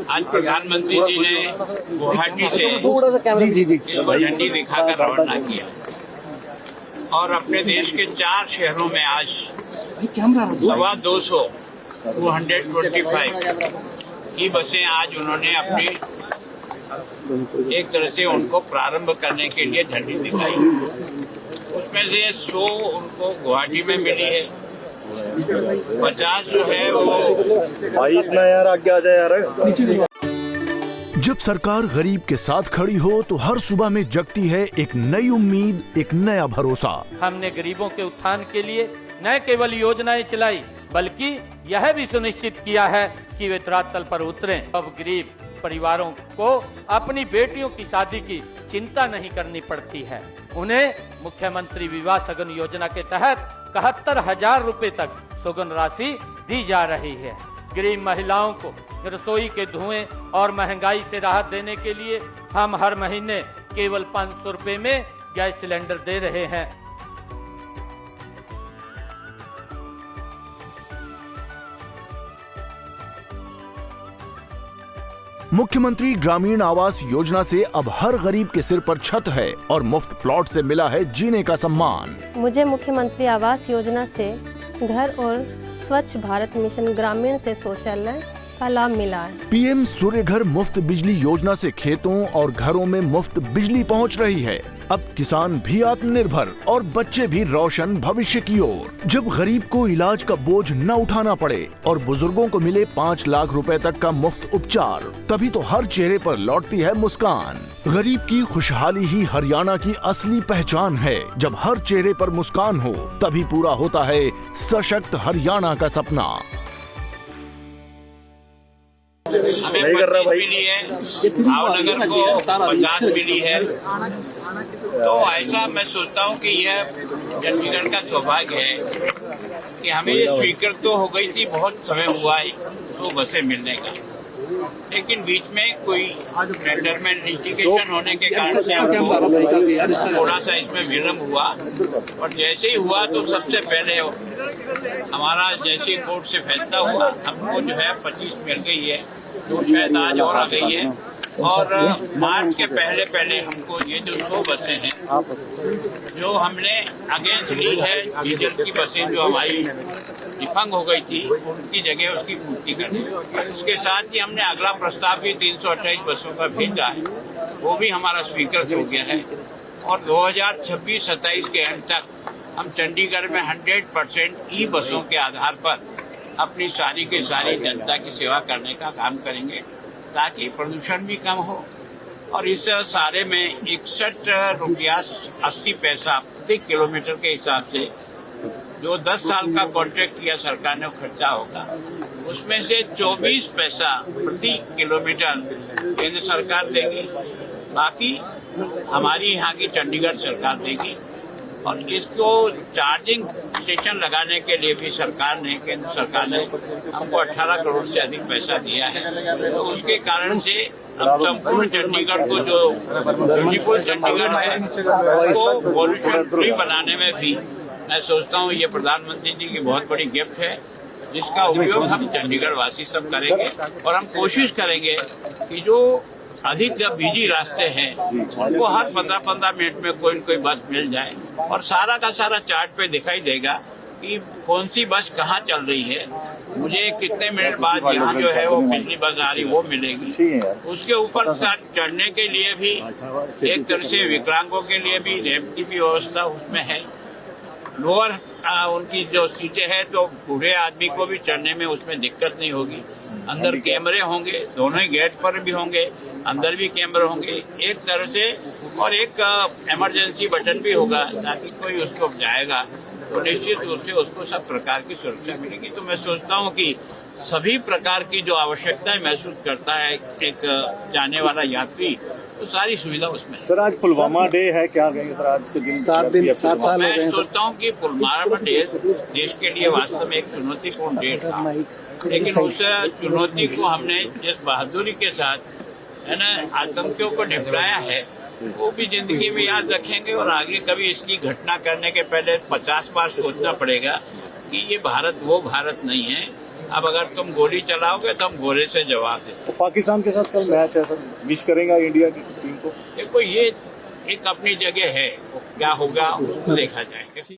आज प्रधानमंत्री जी ने गुवाहाटी से इसको झंडी दिखाकर रवाना किया और अपने देश के 4 शहरों में आज 225 की बसें आज उन्होंने अपनी एक तरह से उनको प्रारंभ करने के लिए झंडी दिखाई। उसमें से 100 उनको गुवाहाटी में मिली है, 50 जो है वो भाई इतना यार आगे आ जाए यार। जब सरकार गरीब के साथ खड़ी हो तो हर सुबह में जगती है एक नई उम्मीद, एक नया भरोसा। हमने गरीबों के उत्थान के लिए न केवल योजनाएं चलाई बल्कि यह भी सुनिश्चित किया है कि वे धरातल पर उतरें। अब गरीब परिवारों को अपनी बेटियों की शादी की चिंता नहीं करनी पड़ती है। उन्हें मुख्यमंत्री विवाह सगन योजना के तहत 71,000 रुपए तक सुगन राशि दी जा रही है। गरीब महिलाओं को रसोई के धुएं और महंगाई से राहत देने के लिए हम हर महीने केवल 500 रुपए में गैस सिलेंडर दे रहे हैं। मुख्यमंत्री ग्रामीण आवास योजना से अब हर गरीब के सिर पर छत है और मुफ्त प्लॉट से मिला है जीने का सम्मान। मुझे मुख्यमंत्री आवास योजना से घर और स्वच्छ भारत मिशन ग्रामीण से शौचालय का लाभ मिला है। पीएम सूर्य घर मुफ्त बिजली योजना से खेतों और घरों में मुफ्त बिजली पहुंच रही है। अब किसान भी आत्मनिर्भर और बच्चे भी रोशन भविष्य की ओर। जब गरीब को इलाज का बोझ न उठाना पड़े और बुजुर्गों को मिले 5 लाख रुपए तक का मुफ्त उपचार, तभी तो हर चेहरे पर लौटती है मुस्कान। गरीब की खुशहाली ही हरियाणा की असली पहचान है। जब हर चेहरे पर मुस्कान हो तभी पूरा होता है सशक्त हरियाणा का सपना। हमें 25 मिली है, भावनगर को 50 मिली है। तो ऐसा मैं सोचता हूँ कि यह चंडीगढ़ का सौभाग्य है कि हमें ये स्वीकृत तो हो गई थी, बहुत समय हुआ है तो बसें मिलने का, लेकिन बीच में कोई टेंडर में लिटिगेशन होने के कारण से हमको थोड़ा सा इसमें विलम्ब हुआ। और जैसे ही हुआ तो सबसे पहले हमारा जैसे कोर्ट से फैसला हुआ हमको जो है 25 मिल गई है, तो शायद आज और आ गई है। और मार्च के पहले हमको ये जो 100 बसें हैं जो हमने अगेंस्ट ली है, डीजल की बसें जो हमारी डिफंग हो गई थी उनकी जगह उसकी पूर्ति करनी। इसके साथ ही हमने अगला प्रस्ताव भी 328 बसों का भेजा है, वो भी हमारा स्वीकृत हो गया है। और 2026-27 के एंड तक हम चंडीगढ़ में 100% ई बसों के आधार पर अपनी सारी की सारी जनता की सेवा करने का काम करेंगे ताकि प्रदूषण भी कम हो। और इस सारे में 61 रुपया 80 पैसा प्रति किलोमीटर के हिसाब से जो 10 साल का कॉन्ट्रैक्ट किया सरकार ने खर्चा होगा, उसमें से 24 पैसा प्रति किलोमीटर केंद्र सरकार देगी, बाकी हमारी यहाँ की चंडीगढ़ सरकार देगी। और इसको चार्जिंग स्टेशन लगाने के लिए भी सरकार ने, केंद्र सरकार ने हमको 18 करोड़ से अधिक पैसा दिया है। तो उसके कारण से अब संपूर्ण चंडीगढ़ को जो ब्यूटीफुल चंडीगढ़ है उसको पॉल्यूशन फ्री बनाने में भी मैं सोचता हूँ ये प्रधानमंत्री जी की बहुत बड़ी गिफ्ट है, जिसका उपयोग हम चंडीगढ़ वासी सब करेंगे। और हम कोशिश करेंगे कि जो अधिक बिजी रास्ते हैं उनको हर 15-15 मिनट में कोई न कोई बस मिल जाए और सारा का सारा चार्ट पे दिखाई देगा कि कौन सी बस कहाँ चल रही है, मुझे कितने मिनट बाद यहाँ जो है वो पिछली बस आ रही वो मिलेगी। उसके ऊपर चढ़ने के लिए भी एक तरह से विकलांगों के लिए भी रैंप की भी व्यवस्था उसमें है। लोअर उनकी जो सीटें हैं तो बूढ़े आदमी को भी चढ़ने में उसमें दिक्कत नहीं होगी। अंदर कैमरे होंगे, दोनों ही गेट पर भी होंगे, अंदर भी कैमरे होंगे एक तरह से, और एक इमरजेंसी बटन भी होगा ताकि कोई उसको जाएगा तो निश्चित रूप से उसको सब प्रकार की सुरक्षा मिलेगी। तो मैं सोचता हूँ कि सभी प्रकार की जो आवश्यकताएं महसूस करता है एक जाने वाला यात्री, तो सारी सुविधा उसमें। सर आज पुलवामा डे है, क्या कहेंगे सर आज के दिन? 7 साल मैं सोचता हूँ कि पुलवामा डे देश के लिए वास्तव में एक चुनौतीपूर्ण डे था, लेकिन उस चुनौती को हमने जिस बहादुरी के साथ है ना आतंकियों को निपटाया है वो भी जिंदगी में याद रखेंगे। और आगे कभी इसकी घटना करने के पहले 50 बार सोचना पड़ेगा कि ये भारत वो भारत नहीं है अब अगर तुम गोली चलाओगे तो हम गोले से जवाब देते। पाकिस्तान के साथ कल मैच है सर, विश करेंगे इंडिया की टीम को? देखो ये एक अपनी जगह है, क्या होगा उसको देखा जाएगा।